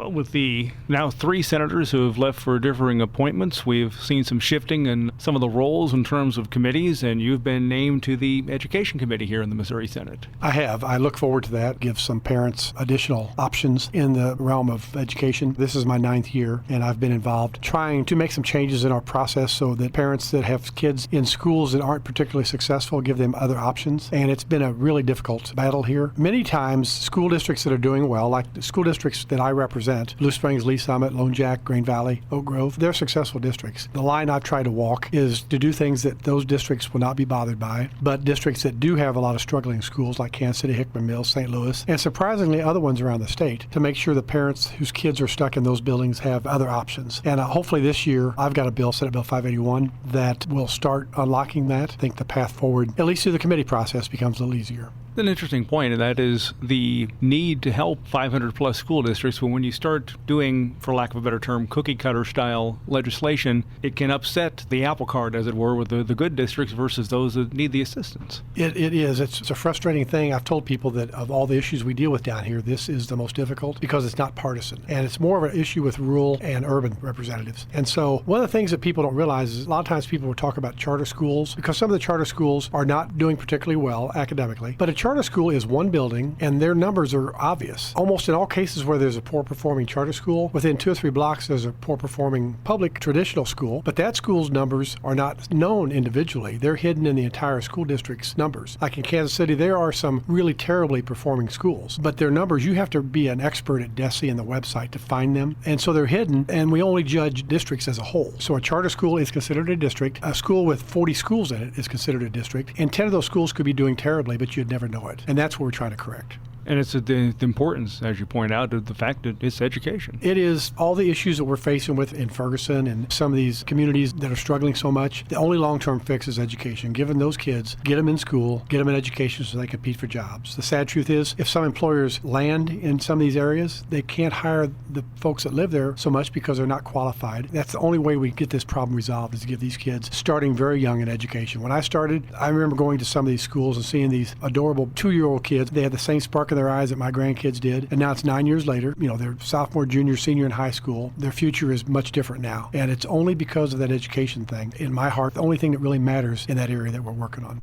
Well, with the now 3 senators who have left for differing appointments, we've seen some shifting in some of the roles in terms of committees, and you've been named to the Education Committee here in the Missouri Senate. I have. I look forward to that. Give some parents additional options in the realm of education. This is my 9th year, and I've been involved trying to make some changes in our process so that parents that have kids in schools that aren't particularly successful, give them other options. And it's been a really difficult battle here. Many times, school districts that are doing well, like the school districts that I represent, Blue Springs, Lee Summit, Lone Jack, Green Valley, Oak Grove, they're successful districts. The line I've tried to walk is to do things that those districts will not be bothered by, but districts that do have a lot of struggling schools like Kansas City, Hickman Mills, St. Louis, and surprisingly other ones around the state, to make sure the parents whose kids are stuck in those buildings have other options. And hopefully this year, I've got a bill, Senate Bill 581, that will start unlocking that. I think the path forward, at least through the committee process, becomes a little easier. An interesting point, and that is the need to help 500 plus school districts. But when you start doing, for lack of a better term, cookie cutter style legislation, it can upset the apple cart, as it were, with the good districts versus those that need the assistance. It is. It's a frustrating thing. I've told people that of all the issues we deal with down here, this is the most difficult because it's not partisan. And it's more of an issue with rural and urban representatives. And so one of the things that people don't realize is a lot of times people will talk about charter schools because some of the charter schools are not doing particularly well academically. But a charter school is one building, and their numbers are obvious. Almost in all cases where there's a poor-performing charter school, within 2 or 3 blocks there's a poor-performing public traditional school, but that school's numbers are not known individually. They're hidden in the entire school district's numbers. Like in Kansas City, there are some really terribly performing schools, but their numbers, you have to be an expert at DESE and the website to find them, and so they're hidden, and we only judge districts as a whole. So a charter school is considered a district. A school with 40 schools in it is considered a district, and 10 of those schools could be doing terribly, but you'd never know it. And that's what we're trying to correct. And it's the importance, as you point out, of the fact that it's education. It is. All the issues that we're facing with in Ferguson and some of these communities that are struggling so much, the only long-term fix is education. Giving those kids, get them in school, get them in education so they compete for jobs. The sad truth is, if some employers land in some of these areas, they can't hire the folks that live there so much because they're not qualified. That's the only way we get this problem resolved, is to give these kids starting very young in education. When I started, I remember going to some of these schools and seeing these adorable 2-year-old kids. They had the same spark in their eyes that my grandkids did, and now it's 9 years later. You know, they're sophomore, junior, senior in high school. Their future is much different now, and it's only because of that education thing. In my heart, the only thing that really matters in that area that we're working on.